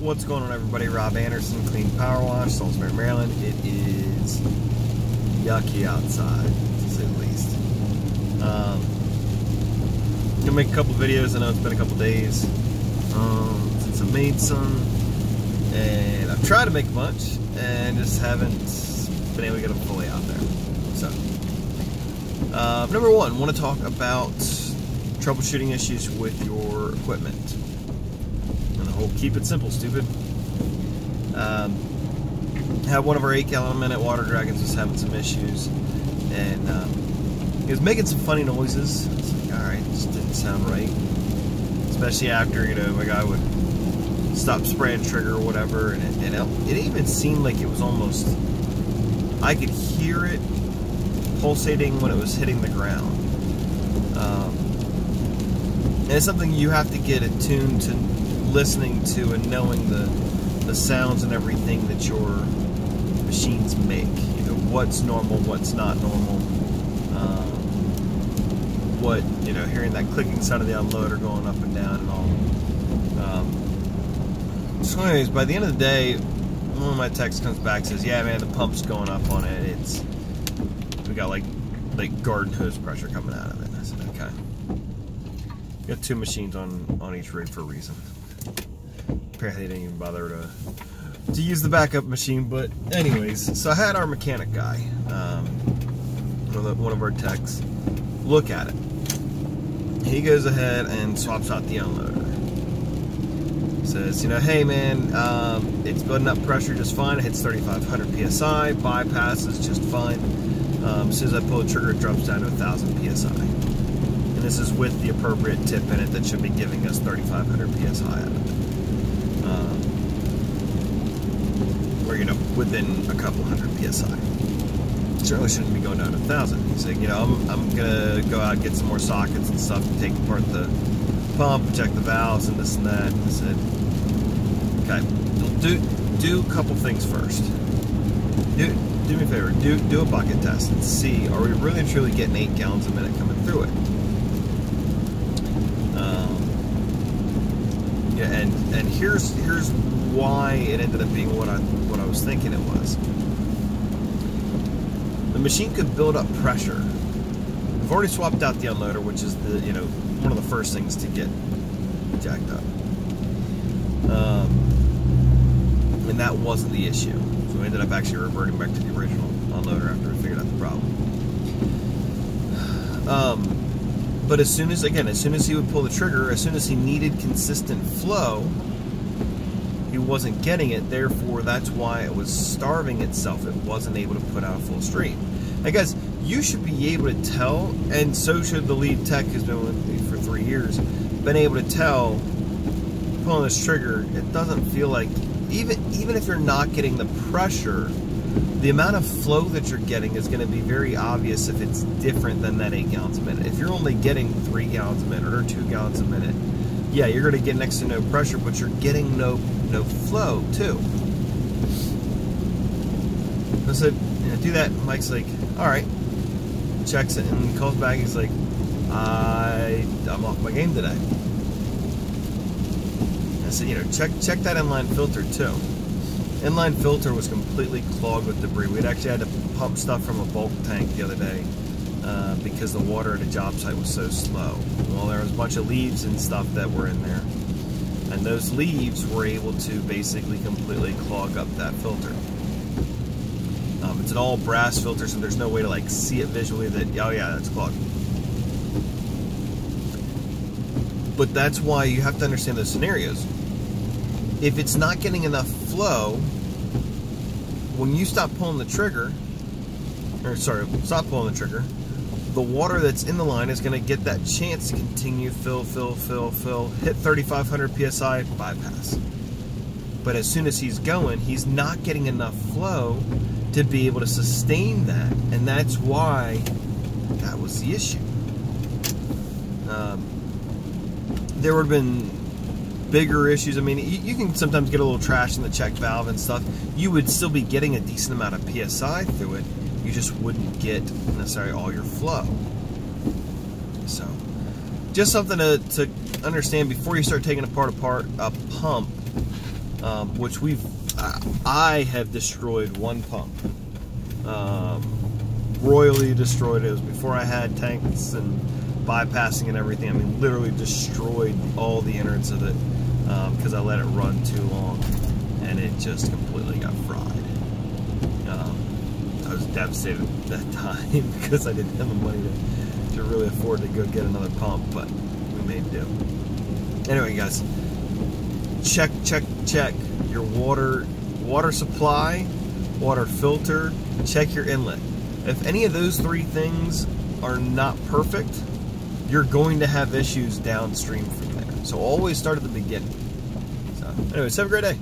What's going on, everybody? Rob Anderson, Clean Power Wash, Salisbury, Maryland. It is yucky outside, to say the least. Gonna make a couple videos. I know it's been a couple days since I made some, and I've tried to make a bunch and just haven't been able to get them fully out there. So, number one, want to talk about troubleshooting issues with your equipment. And the whole keep it simple, stupid. Had one of our 8-gallon a minute water dragons was having some issues, and he was making some funny noises. It's like, alright, it just didn't sound right. Especially after, you know, my guy would stop spraying trigger or whatever, and it even seemed like it was almost, I could hear it pulsating when it was hitting the ground. And it's something you have to get attuned to listening to and knowing the sounds and everything that your machines make. You know, what's normal, what's not normal. What, you know, hearing that clicking sound of the unloader going up and down and all. So anyways, by the end of the day, one of my techs comes back and says, yeah man, the pump's going up on it. We got like garden hose pressure coming out of it. And I said, okay. Got 2 machines on each rig for a reason. Apparently they didn't even bother to use the backup machine, but anyways, so I had our mechanic guy, one of our techs, look at it. He goes ahead and swaps out the unloader. Says, you know, hey man, it's building up pressure just fine. It hits 3,500 psi, bypasses just fine. As soon as I pull the trigger, it drops down to 1,000 psi. And this is with the appropriate tip in it that should be giving us 3,500 psi out of it. Or, you know, within a couple hundred psi. Certainly shouldn't be going down to 1,000. He's like, you know, I'm gonna go out and get some more sockets and stuff and take apart the pump, check the valves and this and that. And I said, okay, do a couple things first. Do me a favor, do a bucket test and see, are we really and truly getting 8 gallons a minute coming through it? Yeah, and here's why it ended up being what I was thinking it was. The machine could build up pressure. We've already swapped out the unloader, which is the, you know, one of the first things to get jacked up. And that wasn't the issue. So we ended up actually reverting back to the original unloader after we figured out the problem. But as soon as he would pull the trigger, as soon as he needed consistent flow, he wasn't getting it. Therefore, that's why it was starving itself. It wasn't able to put out a full stream. I guess you should be able to tell, and so should the lead tech who's been with me for 3 years, been able to tell, pulling this trigger, it doesn't feel like, even if you're not getting the pressure, the amount of flow that you're getting is going to be very obvious if it's different than that 8 gallons a minute. If you're only getting 3 gallons a minute or 2 gallons a minute, yeah, you're going to get next to no pressure, but you're getting no flow too. I said, you know, do that. Mike's like, all right. Checks it and calls back. He's like, I'm off my game today. I said, you know, check that inline filter too. Inline filter was completely clogged with debris. We'd actually had to pump stuff from a bulk tank the other day because the water at a job site was so slow. Well, there was a bunch of leaves and stuff that were in there. And those leaves were able to basically completely clog up that filter. It's an all brass filter, so there's no way to like see it visually that, oh yeah, that's clogged. But that's why you have to understand those scenarios. If it's not getting enough flow, when you stop pulling the trigger, stop pulling the trigger, the water that's in the line is going to get that chance to continue fill, hit 3,500 psi, bypass. But as soon as he's going, he's not getting enough flow to be able to sustain that, and that's why that was the issue. There would have been bigger issues. I mean, you can sometimes get a little trash in the check valve and stuff. You would still be getting a decent amount of PSI through it. You just wouldn't get necessarily all your flow. So, just something to understand before you start taking apart a pump. which I have destroyed one pump. Royally destroyed it. It was before I had tanks and bypassing and everything. I mean, literally destroyed all the innards of it because I let it run too long, and it just completely got fried. I was devastated at that time because I didn't have the money to really afford to go get another pump, but we made do. Anyway, guys, check your water supply, water filter, check your inlet. If any of those three things are not perfect, you're going to have issues downstream from there. So always start at the beginning. So anyways, have a great day.